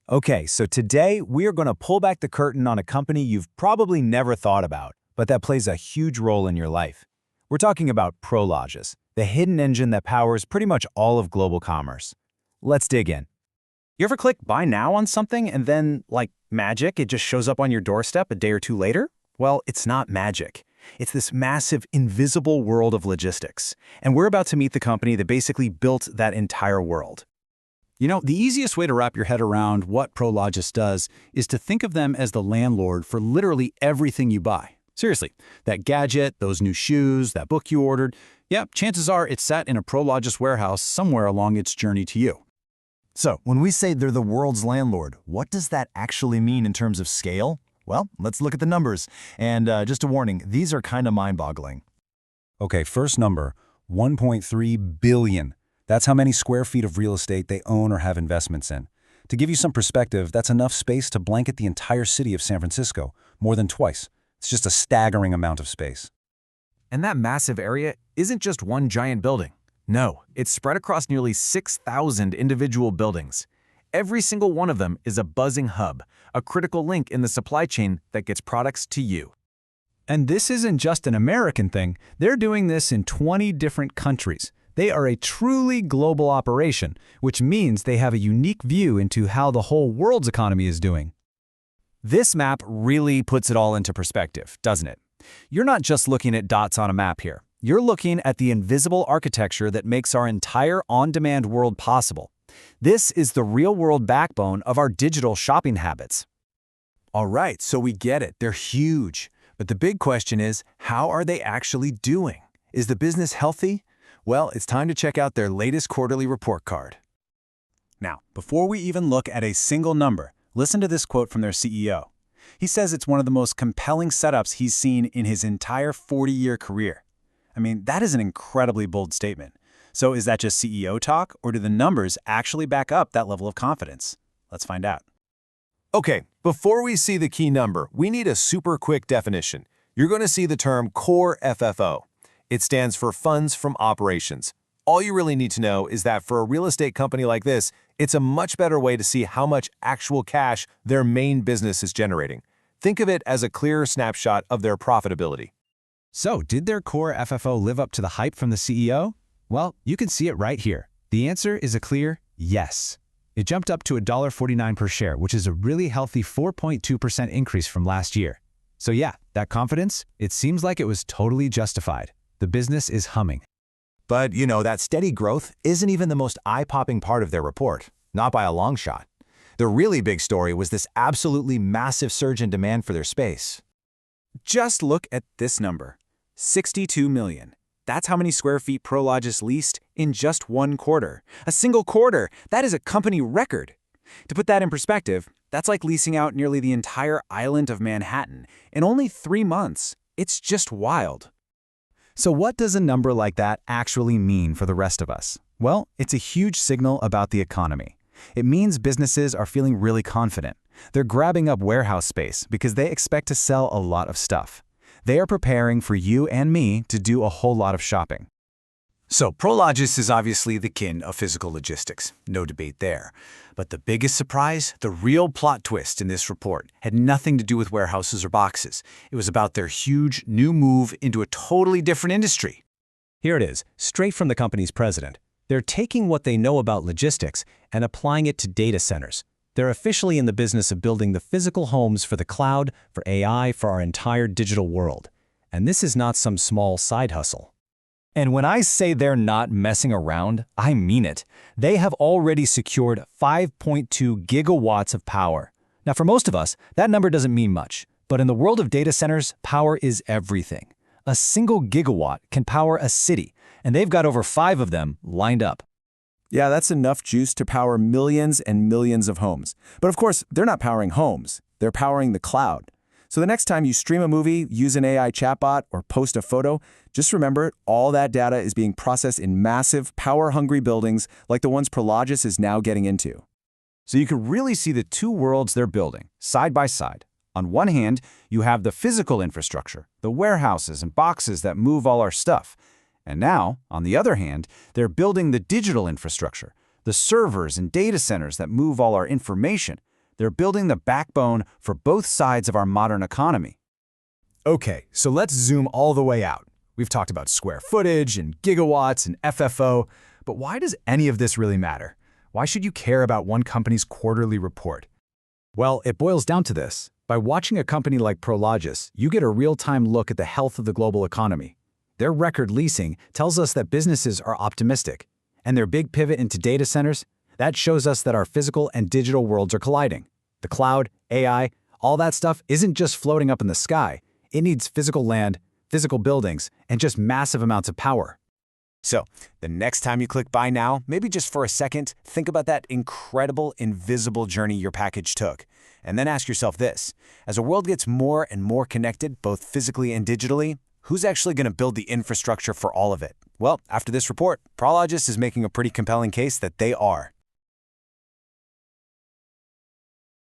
Okay, so today we are going to pull back the curtain on a company you've probably never thought about, but that plays a huge role in your life. We're talking about Prologis, the hidden engine that powers pretty much all of global commerce. Let's dig in. You ever click buy now on something and then, like magic, it just shows up on your doorstep a day or two later? Well, it's not magic. It's this massive, invisible world of logistics. And we're about to meet the company that basically built that entire world. You know, the easiest way to wrap your head around what Prologis does is to think of them as the landlord for literally everything you buy. Seriously, that gadget, those new shoes, that book you ordered, yeah, chances are it sat in a Prologis warehouse somewhere along its journey to you. So, when we say they're the world's landlord, what does that actually mean in terms of scale? Well, let's look at the numbers. And just a warning, these are kind of mind-boggling. Okay, first number, 1.3 billion. That's how many square feet of real estate they own or have investments in. To give you some perspective, that's enough space to blanket the entire city of San Francisco, more than twice. It's just a staggering amount of space. And that massive area isn't just one giant building. No, it's spread across nearly 6,000 individual buildings. Every single one of them is a buzzing hub, a critical link in the supply chain that gets products to you. And this isn't just an American thing. They're doing this in 20 different countries. They are a truly global operation, which means they have a unique view into how the whole world's economy is doing. This map really puts it all into perspective, doesn't it? You're not just looking at dots on a map here. You're looking at the invisible architecture that makes our entire on-demand world possible. This is the real-world backbone of our digital shopping habits. All right, so we get it. They're huge. But the big question is, how are they actually doing? Is the business healthy? Well, it's time to check out their latest quarterly report card. Now, before we even look at a single number, listen to this quote from their CEO. He says it's one of the most compelling setups he's seen in his entire 40-year career. I mean, that is an incredibly bold statement. So is that just CEO talk, or do the numbers actually back up that level of confidence? Let's find out. Okay, before we see the key number, we need a super quick definition. You're going to see the term Core FFO. It stands for Funds from Operations. All you really need to know is that for a real estate company like this, it's a much better way to see how much actual cash their main business is generating. Think of it as a clearer snapshot of their profitability. So, did their Core FFO live up to the hype from the CEO? Well, you can see it right here. The answer is a clear yes. It jumped up to $1.49 per share, which is a really healthy 4.2% increase from last year. So yeah, that confidence, it seems like it was totally justified. The business is humming. But, you know, that steady growth isn't even the most eye-popping part of their report, not by a long shot. The really big story was this absolutely massive surge in demand for their space. Just look at this number, 62 million. That's how many square feet Prologis leased in just one quarter. A single quarter, that is a company record. To put that in perspective, that's like leasing out nearly the entire island of Manhattan in only 3 months. It's just wild. So what does a number like that actually mean for the rest of us? Well, it's a huge signal about the economy. It means businesses are feeling really confident. They're grabbing up warehouse space because they expect to sell a lot of stuff. They are preparing for you and me to do a whole lot of shopping. So Prologis is obviously the king of physical logistics. No debate there. But the biggest surprise, the real plot twist in this report, had nothing to do with warehouses or boxes. It was about their huge new move into a totally different industry. Here it is, straight from the company's president. They're taking what they know about logistics and applying it to data centers. They're officially in the business of building the physical homes for the cloud, for AI, for our entire digital world. And this is not some small side hustle. And when I say they're not messing around, I mean it. They have already secured 5.2 gigawatts of power. Now, for most of us, that number doesn't mean much. But in the world of data centers, power is everything. A single gigawatt can power a city, and they've got over 5 of them lined up. Yeah, that's enough juice to power millions and millions of homes. But of course, they're not powering homes. They're powering the cloud. So the next time you stream a movie, use an AI chatbot, or post a photo, just remember all that data is being processed in massive, power-hungry buildings like the ones Prologis is now getting into. So you can really see the two worlds they're building, side by side. On one hand, you have the physical infrastructure, the warehouses and boxes that move all our stuff. And now, on the other hand, they're building the digital infrastructure, the servers and data centers that move all our information. They're building the backbone for both sides of our modern economy. Okay, so let's zoom all the way out. We've talked about square footage and gigawatts and FFO, but why does any of this really matter? Why should you care about one company's quarterly report? Well, it boils down to this. By watching a company like Prologis, you get a real-time look at the health of the global economy. Their record leasing tells us that businesses are optimistic, and their big pivot into data centers, that shows us that our physical and digital worlds are colliding. The cloud, AI, all that stuff isn't just floating up in the sky. It needs physical land, physical buildings, and just massive amounts of power. So, the next time you click Buy Now, maybe just for a second, think about that incredible, invisible journey your package took. And then ask yourself this: as the world gets more and more connected, both physically and digitally, who's actually going to build the infrastructure for all of it? Well, after this report, Prologis is making a pretty compelling case that they are.